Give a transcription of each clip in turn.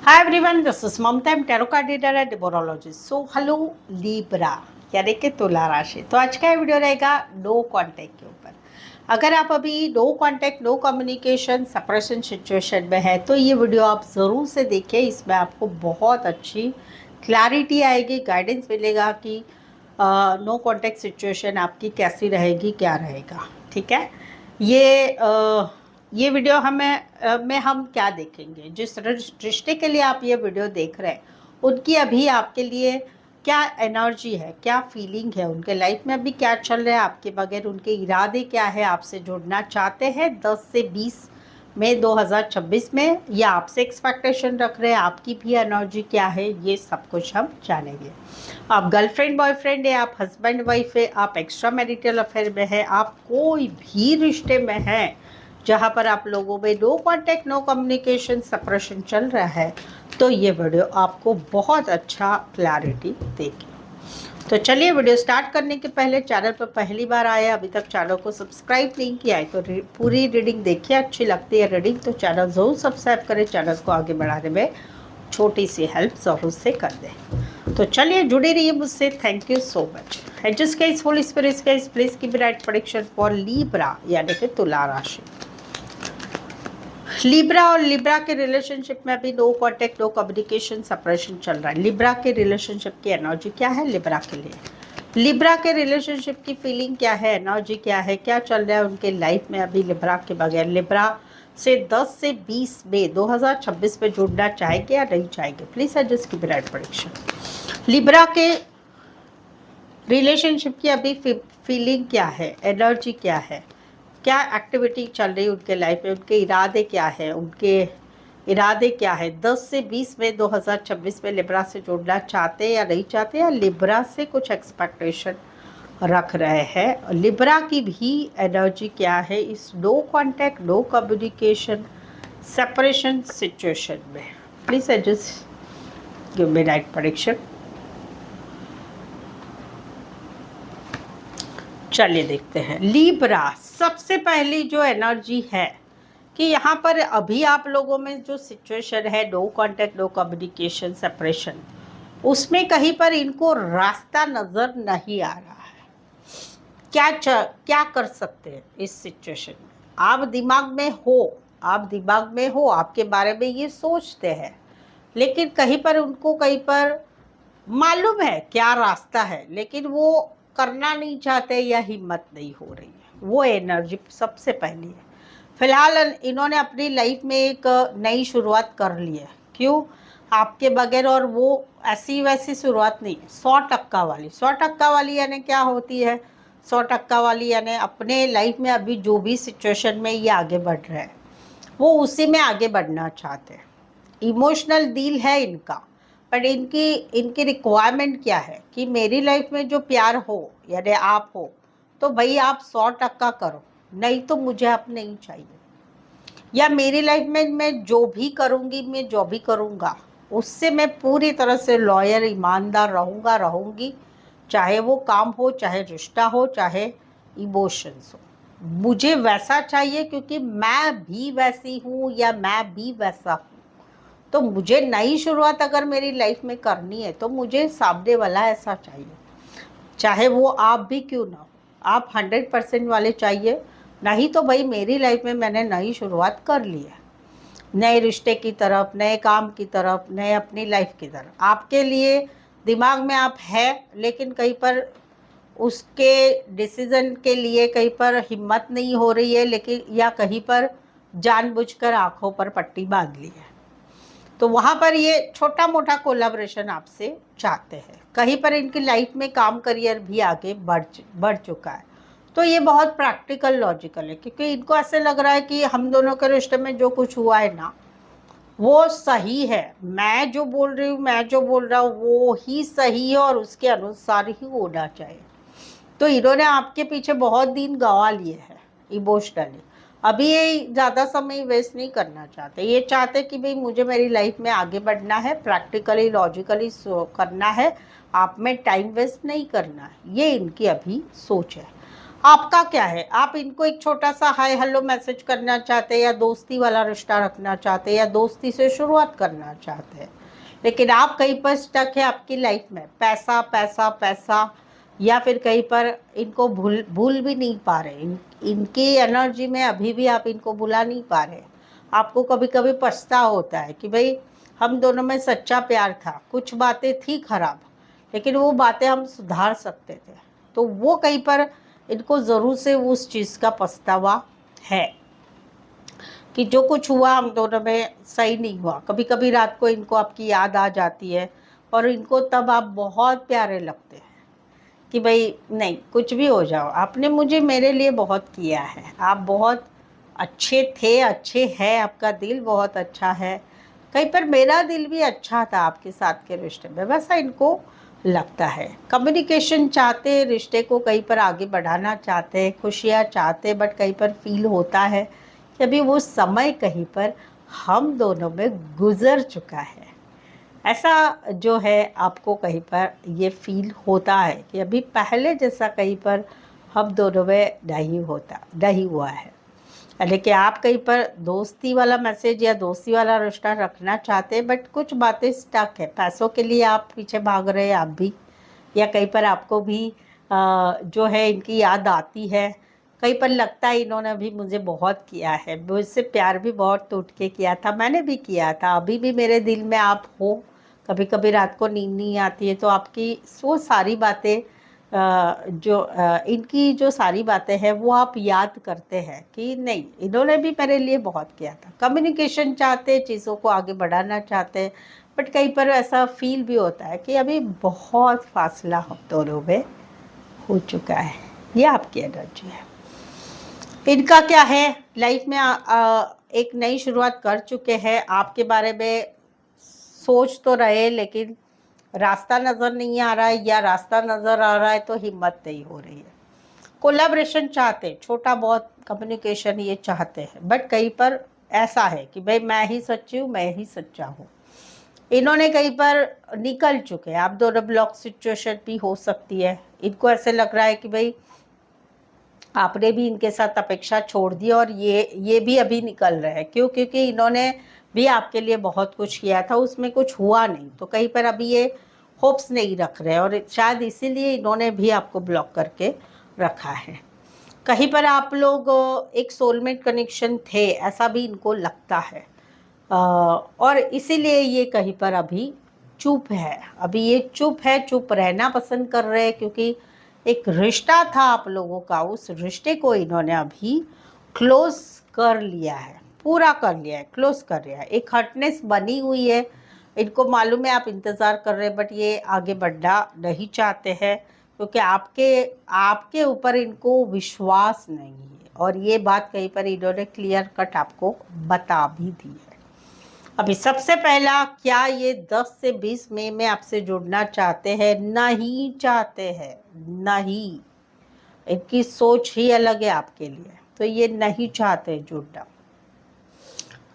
Hi everyone, this is Mamta. I'm tarot card reader and numerologist. So hello Libra यानी कि तुला राशि। तो आज का ये वीडियो रहेगा नो कांटेक्ट के ऊपर। अगर आप अभी no contact, no communication, separation situation में है तो ये वीडियो आप ज़रूर से देखिए। इसमें आपको बहुत अच्छी क्लैरिटी आएगी, गाइडेंस मिलेगा कि नो कांटेक्ट सिचुएशन आपकी कैसी रहेगी, क्या रहेगा। ठीक है, ये वीडियो में हम क्या देखेंगे, जिस रिश्ते के लिए आप ये वीडियो देख रहे हैं उनकी अभी आपके लिए क्या एनर्जी है, क्या फीलिंग है, उनके लाइफ में अभी क्या चल रहा है आपके बगैर, उनके इरादे क्या है, आपसे जुड़ना चाहते हैं 10 से 20 मई 2026 में, या आपसे एक्सपेक्टेशन रख रहे हैं, आपकी भी एनर्जी क्या है, ये सब कुछ हम जानेंगे। आप गर्लफ्रेंड बॉयफ्रेंड है, आप हस्बैंड वाइफ है, आप एक्स्ट्रा मैरिटल अफेयर में है, आप कोई भी रिश्ते में हैं जहाँ पर आप लोगों में no contact, no communication, separation चल रहा है, तो ये वीडियो आपको बहुत अच्छा क्लैरिटी देगी। तो चलिए, वीडियो स्टार्ट करने के पहले चैनल पर पहली बार आए, अभी तक चैनल को सब्सक्राइब नहीं किया है तो पूरी रीडिंग देखिए। अच्छी लगती है रीडिंग तो चैनल ज़रूर सब्सक्राइब करें, चैनल को आगे बढ़ाने में छोटी सी हेल्प ज़रूर से कर दें। तो चलिए, जुड़े रहिए मुझसे। Thank you so much. And just guys, Holi spirit guys, please keep right prediction for Libra यानी कि तुला राशि। लिब्रा और लिब्रा के रिलेशनशिप में अभी no contact, no communication, separation चल रहा है। लिब्रा के रिलेशनशिप की एनर्जी क्या है लिब्रा के लिए? लिब्रा के रिलेशनशिप की फीलिंग क्या है, एनर्जी क्या है, क्या चल रहा है उनके लाइफ में अभी लिब्रा के बगैर? लिब्रा से 10 से 20 मई 2026 में जुड़ना चाहेंगे या नहीं चाहेंगे? Please adjust keep right prediction. Libra के रिलेशनशिप की अभी फीलिंग क्या है, एनर्जी क्या है, क्या एक्टिविटी चल रही है उनके लाइफ में, उनके इरादे क्या है, उनके इरादे क्या है? 10 से 20 मई 2026 में लिब्रा से जुड़ना चाहते या नहीं चाहते, या लिब्रा से कुछ एक्सपेक्टेशन रख रहे हैं? लिब्रा की भी एनर्जी क्या है इस no contact, no communication, separation situation में? Please adjust give me right prediction. चलिए देखते हैं। लिब्रा, सबसे पहली जो एनर्जी है कि यहाँ पर अभी आप लोगों में जो सिचुएशन है no contact, no communication, separation, उसमें कहीं पर इनको रास्ता नज़र नहीं आ रहा है। क्या कर सकते हैं इस सिचुएशन में? आप दिमाग में हो, आपके बारे में ये सोचते हैं, लेकिन कहीं पर उनको कहीं पर मालूम है क्या रास्ता है, लेकिन वो करना नहीं चाहते या हिम्मत नहीं हो रही है। वो एनर्जी सबसे पहली है। फिलहाल इन्होंने अपनी लाइफ में एक नई शुरुआत कर ली है। क्यों? आपके बगैर। और वो ऐसी वैसी शुरुआत नहीं है, 100% वाली। 100% वाली यानी क्या होती है? 100% वाली यानी अपने लाइफ में अभी जो भी सिचुएशन में ये आगे बढ़ रहे हैं वो उसी में आगे बढ़ना चाहते हैं। इमोशनल डील है इनका, बट इनकी रिक्वायरमेंट क्या है कि मेरी लाइफ में जो प्यार हो यानी आप हो तो भाई आप 100% करो, नहीं तो मुझे आप नहीं चाहिए। या मेरी लाइफ में मैं जो भी करूँगी, मैं जो भी करूँगा उससे मैं पूरी तरह से लॉयल, ईमानदार रहूँगी, चाहे वो काम हो, चाहे रिश्ता हो, चाहे इमोशंस हो। मुझे वैसा चाहिए क्योंकि मैं भी वैसी हूँ या मैं भी वैसा हूँ। तो मुझे नई शुरुआत अगर मेरी लाइफ में करनी है तो मुझे सामने वाला ऐसा चाहिए, चाहे वो आप भी क्यों ना हो। आप 100% वाले चाहिए, नहीं तो भाई मेरी लाइफ में मैंने नई शुरुआत कर ली है, नए रिश्ते की तरफ, नए काम की तरफ, नए अपनी लाइफ की तरफ। आपके लिए दिमाग में आप है, लेकिन कहीं पर उसके डिसीजन के लिए कहीं पर हिम्मत नहीं हो रही है, लेकिन या कहीं पर जानबूझकर आंखों पर पट्टी बांध ली है। तो वहाँ पर ये छोटा मोटा कोलैबोरेशन आपसे चाहते हैं। कहीं पर इनकी लाइफ में काम, करियर भी आगे बढ़ चुका है। तो ये बहुत प्रैक्टिकल, लॉजिकल है, क्योंकि इनको ऐसे लग रहा है कि हम दोनों के रिश्ते में जो कुछ हुआ है ना वो सही है। मैं जो बोल रही हूँ, मैं जो बोल रहा हूँ वो ही सही है और उसके अनुसार ही होना चाहिए। तो इन्होंने आपके पीछे बहुत दिन गंवा लिए हैं इमोशनली। अभी ये ज़्यादा समय वेस्ट नहीं करना चाहते। ये चाहते कि भाई मुझे मेरी लाइफ में आगे बढ़ना है, प्रैक्टिकली, लॉजिकली करना है, आप में टाइम वेस्ट नहीं करना है। ये इनकी अभी सोच है। आपका क्या है? आप इनको एक छोटा सा हाय हेलो मैसेज करना चाहते हैं, या दोस्ती वाला रिश्ता रखना चाहते हैं, या दोस्ती से शुरुआत करना चाहते हैं, लेकिन आप कहीं पर स्टक है आपकी लाइफ में, पैसा पैसा पैसा, या फिर कहीं पर इनको भूल भूल भी नहीं पा रहे, इनकी एनर्जी में अभी भी आप इनको भुला नहीं पा रहे। आपको कभी कभी पछतावा होता है कि भाई हम दोनों में सच्चा प्यार था, कुछ बातें थी खराब, लेकिन वो बातें हम सुधार सकते थे। तो वो कहीं पर इनको ज़रूर से उस चीज़ का पछतावा है कि जो कुछ हुआ हम दोनों में सही नहीं हुआ। कभी कभी रात को इनको आपकी याद आ जाती है, और इनको तब आप बहुत प्यारे लगते हैं कि भाई नहीं, कुछ भी हो जाओ, आपने मुझे मेरे लिए बहुत किया है, आप बहुत अच्छे थे, अच्छे हैं, आपका दिल बहुत अच्छा है। कहीं पर मेरा दिल भी अच्छा था आपके साथ के रिश्ते में, वैसा इनको लगता है। कम्युनिकेशन चाहते हैं, रिश्ते को कहीं पर आगे बढ़ाना चाहते हैं, खुशियाँ चाहते हैं, बट कहीं पर फील होता है कि अभी वो समय कहीं पर हम दोनों में गुजर चुका है। ऐसा जो है आपको कहीं पर ये फील होता है कि अभी पहले जैसा कहीं पर हम दोनों में नहीं हुआ है। लेकिन आप कहीं पर दोस्ती वाला मैसेज या दोस्ती वाला रिश्ता रखना चाहते हैं, बट कुछ बातें स्टक है, पैसों के लिए आप पीछे भाग रहे हैं आप भी, या कहीं पर आपको भी जो है इनकी याद आती है। कहीं पर लगता है इन्होंने भी मुझे बहुत किया है, मुझसे प्यार भी बहुत टूट के किया था, मैंने भी किया था, अभी भी मेरे दिल में आप हो। कभी कभी रात को नींद नहीं आती है तो आपकी वो सारी बातें इनकी जो सारी बातें हैं वो आप याद करते हैं कि नहीं, इन्होंने भी मेरे लिए बहुत किया था। कम्युनिकेशन चाहते हैं, चीज़ों को आगे बढ़ाना चाहते हैं, बट कहीं पर ऐसा फील भी होता है कि अभी बहुत फासला हम दोनों में हो चुका है। ये आपकी एनर्जी है। इनका क्या है, लाइफ में एक नई शुरुआत कर चुके हैं, आपके बारे में सोच तो रहे, लेकिन रास्ता नज़र नहीं आ रहा है, या रास्ता नज़र आ रहा है तो हिम्मत नहीं हो रही है। कोलैबोरेशन चाहते हैं, छोटा बहुत कम्युनिकेशन ये चाहते हैं, बट कहीं पर ऐसा है कि भाई मैं ही सच्ची हूँ, मैं ही सच्चा हूँ। इन्होंने कहीं पर निकल चुके हैं, आप दोनों ब्लॉक सिचुएशन भी हो सकती है। इनको ऐसे लग रहा है कि भाई आपने भी इनके साथ अपेक्षा छोड़ दी, और ये भी अभी निकल रहे हैं। क्यों? क्योंकि इन्होंने भी आपके लिए बहुत कुछ किया था, उसमें कुछ हुआ नहीं, तो कहीं पर अभी ये होप्स नहीं रख रहे, और शायद इसीलिए इन्होंने भी आपको ब्लॉक करके रखा है। कहीं पर आप लोग एक सोलमेट कनेक्शन थे, ऐसा भी इनको लगता है, और इसीलिए ये कहीं पर अभी चुप है। अभी ये चुप है, चुप रहना पसंद कर रहे हैं, क्योंकि एक रिश्ता था आप लोगों का, उस रिश्ते को इन्होंने अभी क्लोज कर लिया है, पूरा कर लिया है, क्लोज कर लिया है। एक हर्टनेस बनी हुई है, इनको मालूम है आप इंतज़ार कर रहे हैं, बट ये आगे बढ़ना नहीं चाहते हैं, क्योंकि आपके ऊपर इनको विश्वास नहीं है, और ये बात कहीं पर इन्होंने क्लियर कट आपको बता भी दी है। अभी सबसे पहला, क्या ये 10 से 20 मई में आपसे जुड़ना चाहते हैं? नहीं चाहते हैं, नहीं, इनकी सोच ही अलग है आपके लिए, तो ये नहीं चाहते जुड़ना।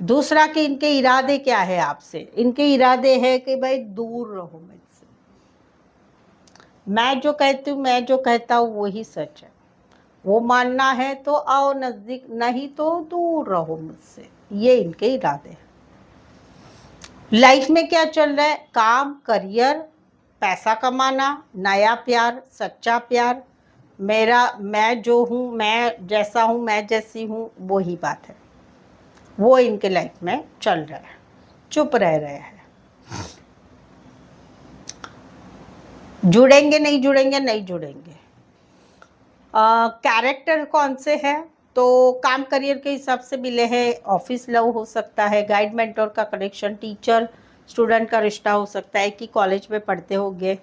दूसरा कि इनके इरादे क्या है आपसे? इनके इरादे है कि भाई दूर रहो मुझसे, मैं जो कहती हूँ, मैं जो कहता हूँ वही सच है, वो मानना है तो आओ नज़दीक, नहीं तो दूर रहो मुझसे। ये इनके इरादे हैं। लाइफ में क्या चल रहा है? काम, करियर, पैसा कमाना, नया प्यार, सच्चा प्यार, मैं जो हूँ, मैं जैसा हूँ, मैं जैसी हूँ, वही बात है, वो इनके लाइफ में चल रहा है। चुप रह रहे हैं, जुड़ेंगे नहीं जुड़ेंगे, नहीं जुड़ेंगे। कैरेक्टर कौन से हैं? तो काम करियर के हिसाब से मिले हैं, ऑफिस लव हो सकता है, गाइड मेंटोर का कनेक्शन, टीचर स्टूडेंट का रिश्ता हो सकता है कि कॉलेज में पढ़ते होंगे।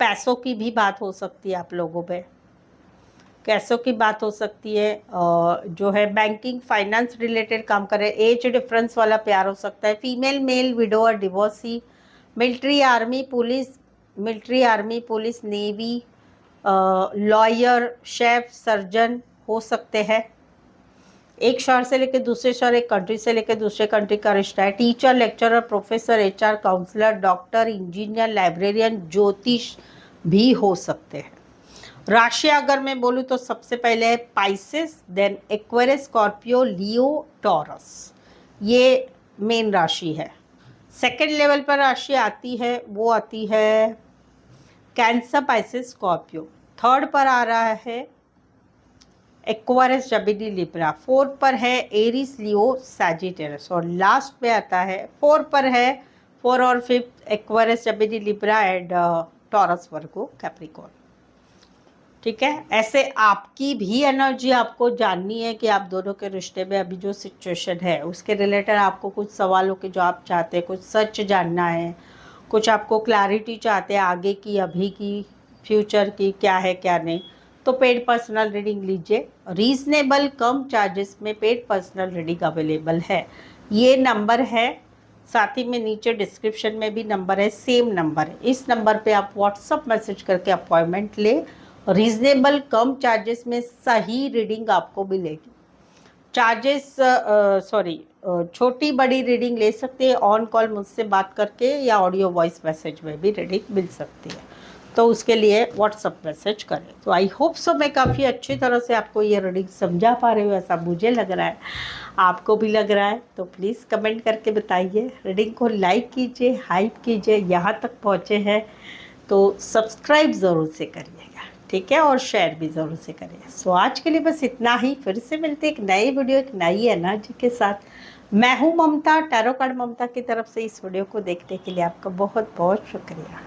पैसों की भी बात हो सकती है आप लोगों में, पैसों की बात हो सकती है, जो है बैंकिंग फाइनेंस रिलेटेड काम करे। एज डिफरेंस वाला प्यार हो सकता है, female male, widower, divorcee, military army police, navy, lawyer, chef, surgeon हो सकते हैं। एक शहर से लेकर दूसरे शहर, एक कंट्री से लेकर दूसरे कंट्री का रिश्ता है। Teacher, lecturer, professor, HR, counsellor, doctor, engineer, librarian, ज्योतिष भी हो सकते हैं। राशि अगर मैं बोलूँ तो सबसे पहले है पाइसेस, देन एक्वेरियस, स्कॉर्पियो, लियो, टॉरस। ये मेन राशि है। सेकंड लेवल पर राशि आती है वो आती है कैंसर, पाइसेस, स्कॉर्पियो। थर्ड पर आ रहा है एक्वारियस, जेमिनी, लिब्रा। फोर्थ पर है एरीज, लियो, सैजिटेरियस। और लास्ट पे आता है फोर पर है, फोर और fifth Aquarius, Gemini, Libra and taurus, Virgo, Capricorn. ठीक है, ऐसे आपकी भी एनर्जी आपको जाननी है कि आप दोनों के रिश्ते में अभी जो सिचुएशन है उसके रिलेटेड आपको कुछ सवालों के जवाब चाहते हैं, कुछ सच जानना है, कुछ आपको क्लैरिटी चाहते हैं आगे की, अभी की, फ्यूचर की, क्या है क्या नहीं, तो पेड पर्सनल रीडिंग लीजिए। रीजनेबल कम चार्जेस में पेड पर्सनल रीडिंग अवेलेबल है। ये नंबर है, साथ ही में नीचे डिस्क्रिप्शन में भी नंबर है, सेम नंबर है। इस नंबर पे आप व्हाट्सअप मैसेज करके अपॉइंटमेंट ले। रीजनेबल कम चार्जेस में सही रीडिंग आपको मिलेगी। चार्जेस सॉरी, छोटी बड़ी रीडिंग ले सकते हैं ऑन कॉल मुझसे बात करके, या ऑडियो वॉइस मैसेज में भी रीडिंग मिल सकती है। तो उसके लिए व्हाट्सअप मैसेज करें। तो आई होप सो मैं काफ़ी अच्छी तरह से आपको ये रीडिंग समझा पा रही हूँ, ऐसा मुझे लग रहा है। आपको भी लग रहा है तो प्लीज़ कमेंट करके बताइए। रीडिंग को लाइक कीजिए, हाइप कीजिए। यहाँ तक पहुँचे हैं तो सब्सक्राइब ज़रूर से करिएगा, ठीक है, और शेयर भी ज़रूर से करिए। सो आज के लिए बस इतना ही। फिर से मिलते एक नई वीडियो, एक नई एनर्जी के साथ। मैं हूँ ममता, टैरो कार्ड ममता की तरफ से। इस वीडियो को देखने के लिए आपका बहुत बहुत शुक्रिया।